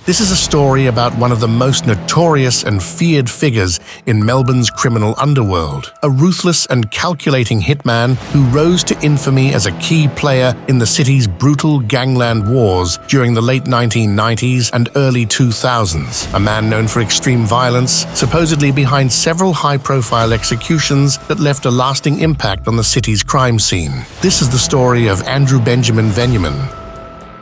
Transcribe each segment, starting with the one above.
This is a story about one of the most notorious and feared figures in Melbourne's criminal underworld, a ruthless and calculating hitman who rose to infamy as a key player in the city's brutal gangland wars during the late 1990s and early 2000s. A man known for extreme violence, supposedly behind several high-profile executions that left a lasting impact on the city's crime scene. This is the story of Andrew Benjamin Veniamin.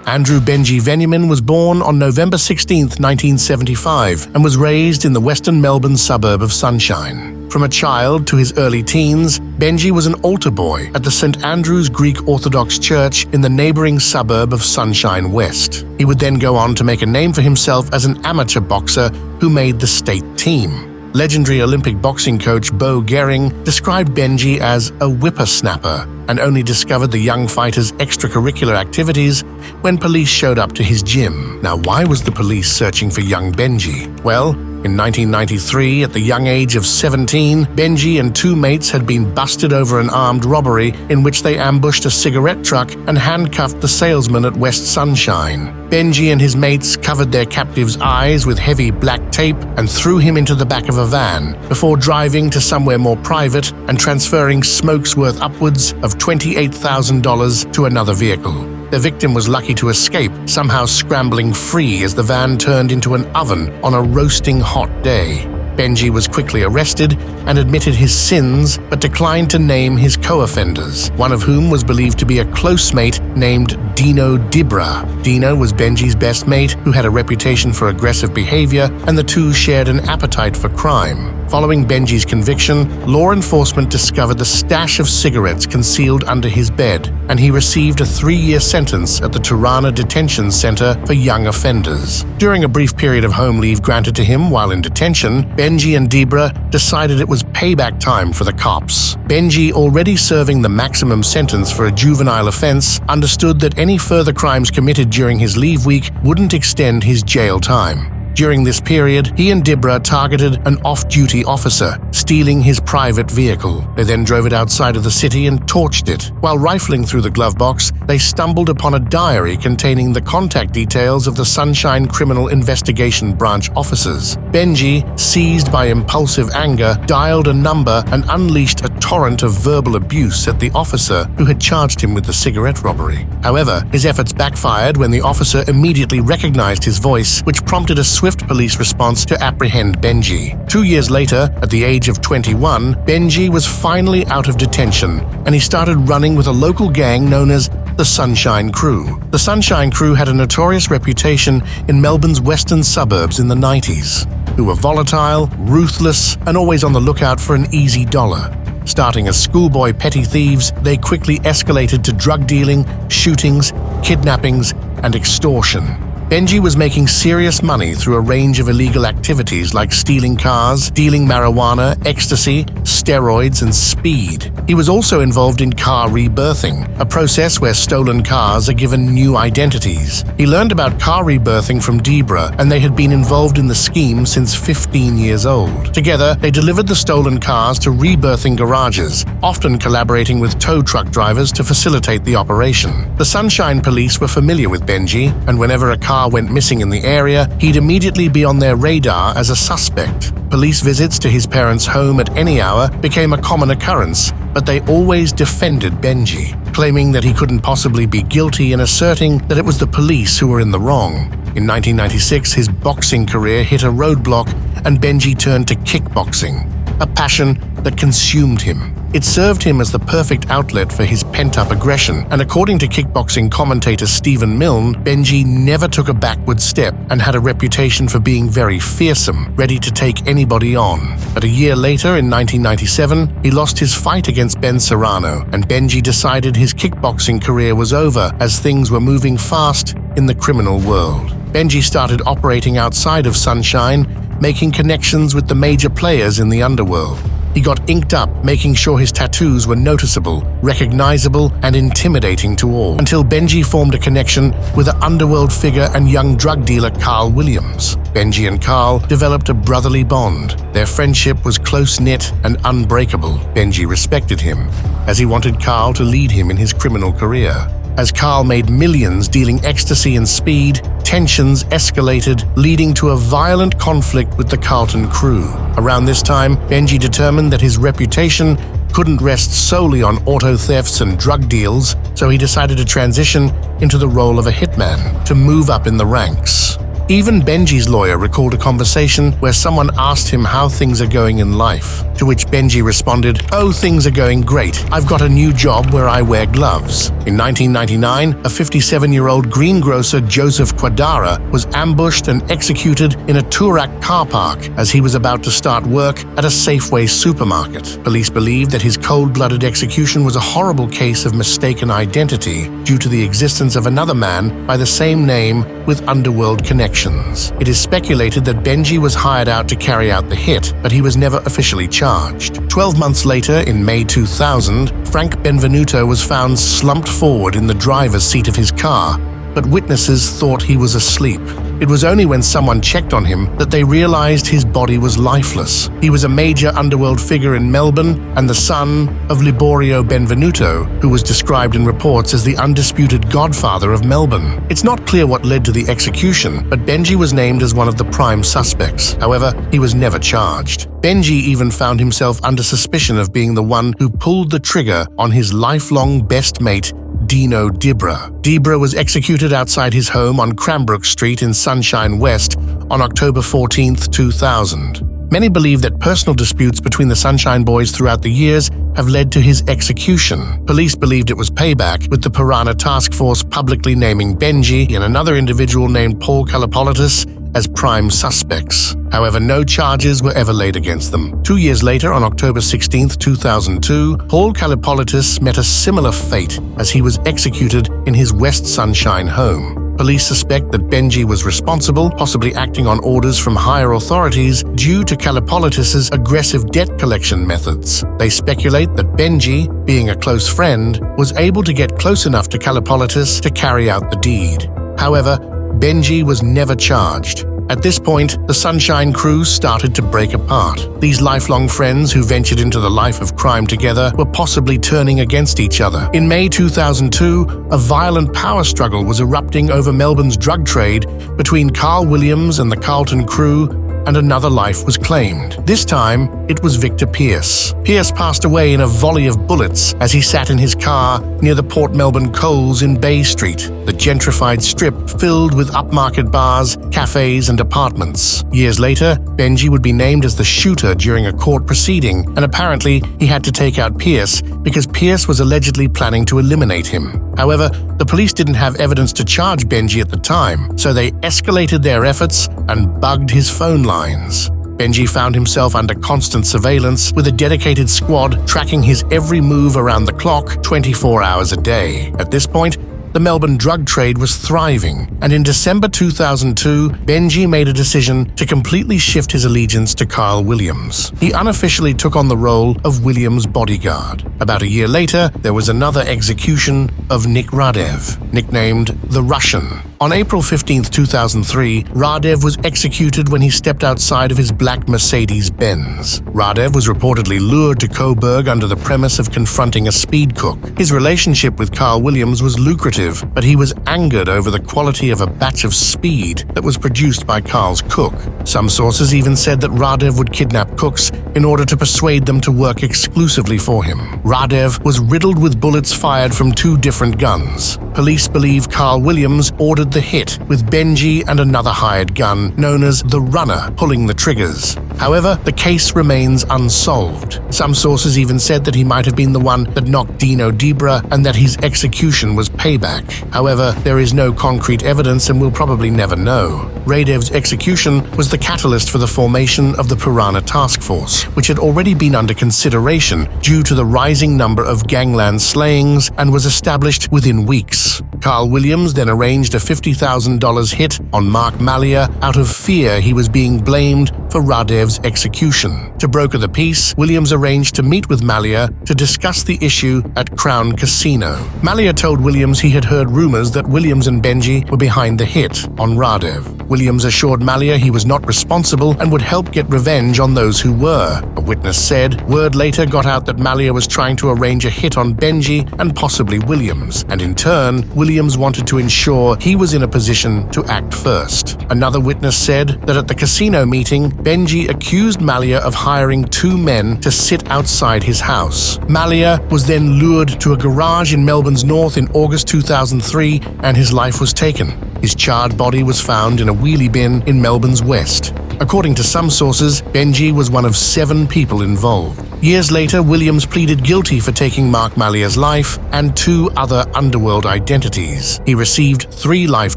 Andrew Benji Veniamin was born on November 16, 1975, and was raised in the western Melbourne suburb of Sunshine. From a child to his early teens, Benji was an altar boy at the St. Andrew's Greek Orthodox Church in the neighbouring suburb of Sunshine West. He would then go on to make a name for himself as an amateur boxer who made the state team. Legendary Olympic boxing coach Bo Gehring described Benji as a whippersnapper and only discovered the young fighter's extracurricular activities when police showed up to his gym. Now, why was the police searching for young Benji? Well, in 1993, at the young age of 17, Benji and two mates had been busted over an armed robbery in which they ambushed a cigarette truck and handcuffed the salesman at West Sunshine. Benji and his mates covered their captive's eyes with heavy black tape and threw him into the back of a van before driving to somewhere more private and transferring smokes worth upwards of $28,000 to another vehicle. The victim was lucky to escape, somehow scrambling free as the van turned into an oven on a roasting hot day. Benji was quickly arrested and admitted his sins, but declined to name his co-offenders, one of whom was believed to be a close mate named Dino Dibra. Dino was Benji's best mate, who had a reputation for aggressive behavior, and the two shared an appetite for crime. Following Benji's conviction, law enforcement discovered the stash of cigarettes concealed under his bed, and he received a 3-year sentence at the Turana Detention Center for Young Offenders. During a brief period of home leave granted to him while in detention, Benji and Dibra decided it was payback time for the cops. Benji, already serving the maximum sentence for a juvenile offense, understood that any further crimes committed during his leave week wouldn't extend his jail time. During this period, he and Dibra targeted an off-duty officer, stealing his private vehicle. They then drove it outside of the city and torched it. While rifling through the glove box, they stumbled upon a diary containing the contact details of the Sunshine Criminal Investigation Branch officers. Benji, seized by impulsive anger, dialed a number and unleashed a torrent of verbal abuse at the officer who had charged him with the cigarette robbery. However, his efforts backfired when the officer immediately recognized his voice, which prompted a swift police response to apprehend Benji. 2 years later, at the age of 21, Benji was finally out of detention, and he started running with a local gang known as the Sunshine Crew. The Sunshine Crew had a notorious reputation in Melbourne's western suburbs in the 90s, who were volatile, ruthless, and always on the lookout for an easy dollar. Starting as schoolboy petty thieves, they quickly escalated to drug dealing, shootings, kidnappings, and extortion. Benji was making serious money through a range of illegal activities like stealing cars, dealing marijuana, ecstasy, steroids, and speed. He was also involved in car rebirthing, a process where stolen cars are given new identities. He learned about car rebirthing from Dibra, and they had been involved in the scheme since 15 years old. Together, they delivered the stolen cars to rebirthing garages, often collaborating with tow truck drivers to facilitate the operation. The Sunshine Police were familiar with Benji, and whenever a car went missing in the area, he'd immediately be on their radar as a suspect. Police visits to his parents' home at any hour became a common occurrence, but they always defended Benji, claiming that he couldn't possibly be guilty and asserting that it was the police who were in the wrong. In 1996, his boxing career hit a roadblock and Benji turned to kickboxing, a passion that consumed him. It served him as the perfect outlet for his pent-up aggression, and according to kickboxing commentator Stephen Milne, Benji never took a backward step and had a reputation for being very fearsome, ready to take anybody on. But a year later, in 1997, he lost his fight against Ben Serrano, and Benji decided his kickboxing career was over as things were moving fast in the criminal world. Benji started operating outside of Sunshine, making connections with the major players in the underworld. He got inked up, making sure his tattoos were noticeable, recognizable, and intimidating to all, until Benji formed a connection with the underworld figure and young drug dealer Carl Williams. Benji and Carl developed a brotherly bond. Their friendship was close-knit and unbreakable. Benji respected him, as he wanted Carl to lead him in his criminal career. As Carl made millions dealing ecstasy and speed, tensions escalated, leading to a violent conflict with the Carlton crew. Around this time, Benji determined that his reputation couldn't rest solely on auto thefts and drug deals, so he decided to transition into the role of a hitman to move up in the ranks. Even Benji's lawyer recalled a conversation where someone asked him how things are going in life, to which Benji responded, "Oh, things are going great. I've got a new job where I wear gloves." In 1999, a 57-year-old greengrocer Joseph Quadara was ambushed and executed in a Turak car park as he was about to start work at a Safeway supermarket. Police believed that his cold-blooded execution was a horrible case of mistaken identity due to the existence of another man by the same name with underworld connections. It is speculated that Benji was hired out to carry out the hit, but he was never officially charged. 12 months later, in May 2000, Frank Benvenuto was found slumped forward in the driver's seat of his car, but witnesses thought he was asleep. It was only when someone checked on him that they realized his body was lifeless. He was a major underworld figure in Melbourne and the son of Liborio Benvenuto, who was described in reports as the undisputed godfather of Melbourne. It's not clear what led to the execution, but Benji was named as one of the prime suspects. However, he was never charged. Benji even found himself under suspicion of being the one who pulled the trigger on his lifelong best mate, Dino Dibra. Dibra was executed outside his home on Cranbrook Street in Sunshine West on October 14, 2000. Many believe that personal disputes between the Sunshine Boys throughout the years have led to his execution. Police believed it was payback, with the Piranha Task Force publicly naming Benji and another individual named Paul Kalipolitis as prime suspects. However, no charges were ever laid against them. 2 years later, on October 16, 2002, Paul Kalipolitis met a similar fate as he was executed in his West Sunshine home. Police suspect that Benji was responsible, possibly acting on orders from higher authorities due to Kalipolitis' aggressive debt collection methods. They speculate that Benji, being a close friend, was able to get close enough to Kalipolitis to carry out the deed. However, Benji was never charged. At this point, the Sunshine crew started to break apart. These lifelong friends who ventured into the life of crime together were possibly turning against each other. In May 2002, a violent power struggle was erupting over Melbourne's drug trade between Carl Williams and the Carlton crew, and another life was claimed. This time, it was Victor Pearce. Pearce passed away in a volley of bullets as he sat in his car near the Port Melbourne Coles in Bay Street, the gentrified strip filled with upmarket bars, cafes, and apartments. Years later, Benji would be named as the shooter during a court proceeding, and apparently he had to take out Pearce because Pearce was allegedly planning to eliminate him. However, the police didn't have evidence to charge Benji at the time, so they escalated their efforts and bugged his phone lines. Benji found himself under constant surveillance with a dedicated squad tracking his every move around the clock 24 hours a day. At this point, the Melbourne drug trade was thriving, and in December 2002, Benji made a decision to completely shift his allegiance to Carl Williams. He unofficially took on the role of Williams' bodyguard. About a year later, there was another execution of Nick Radev, nicknamed the Russian. On April 15, 2003, Radev was executed when he stepped outside of his black Mercedes-Benz. Radev was reportedly lured to Coburg under the premise of confronting a speed cook. His relationship with Carl Williams was lucrative, but he was angered over the quality of a batch of speed that was produced by Carl's cook. Some sources even said that Radev would kidnap cooks in order to persuade them to work exclusively for him. Radev was riddled with bullets fired from 2 different guns. Police believe Carl Williams ordered the hit, with Benji and another hired gun known as the Runner pulling the triggers. However, the case remains unsolved. Some sources even said that he might have been the one that knocked Dino Dibra and that his execution was payback. However, there is no concrete evidence and we'll probably never know. Radev's execution was the catalyst for the formation of the Piranha Task Force, which had already been under consideration due to the rising number of gangland slayings and was established within weeks. Carl Williams then arranged a $50,000 hit on Mark Malia out of fear he was being blamed for Radev's execution. To broker the peace, Williams arranged to meet with Malia to discuss the issue at Crown Casino. Malia told Williams he had heard rumors that Williams and Benji were behind the hit on Radev. Williams assured Malia he was not responsible and would help get revenge on those who were. A witness said word later got out that Malia was trying to arrange a hit on Benji and possibly Williams, and in turn, Williams wanted to ensure he was in a position to act first. Another witness said that at the casino meeting, Benji accused Malia of hiring 2 men to sit outside his house. Malia was then lured to a garage in Melbourne's north in August 2003, and his life was taken. His charred body was found in a wheelie bin in Melbourne's west. According to some sources, Benji was one of 7 people involved. Years later, Williams pleaded guilty for taking Mark Malia's life and 2 other underworld identities. He received 3 life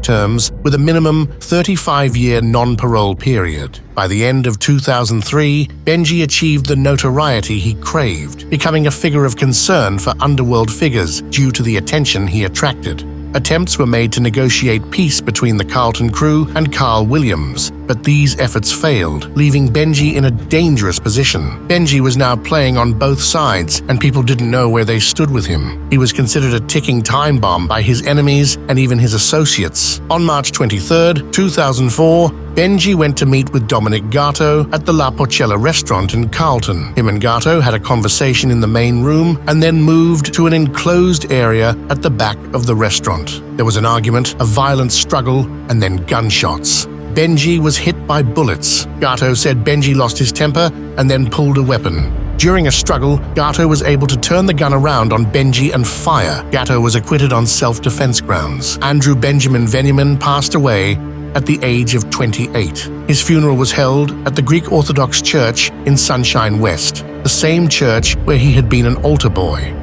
terms with a minimum 35-year non-parole period. By the end of 2003, Benji achieved the notoriety he craved, becoming a figure of concern for underworld figures due to the attention he attracted. Attempts were made to negotiate peace between the Carlton crew and Carl Williams, but these efforts failed, leaving Benji in a dangerous position. Benji was now playing on both sides, and people didn't know where they stood with him. He was considered a ticking time bomb by his enemies and even his associates. On March 23, 2004, Benji went to meet with Dominic Gatto at the La Porcella restaurant in Carlton. Him and Gatto had a conversation in the main room and then moved to an enclosed area at the back of the restaurant. There was an argument, a violent struggle, and then gunshots. Benji was hit by bullets. Gatto said Benji lost his temper and then pulled a weapon. During a struggle, Gatto was able to turn the gun around on Benji and fire. Gatto was acquitted on self-defense grounds. Andrew Benjamin Veniamin passed away at the age of 28. His funeral was held at the Greek Orthodox Church in Sunshine West, the same church where he had been an altar boy.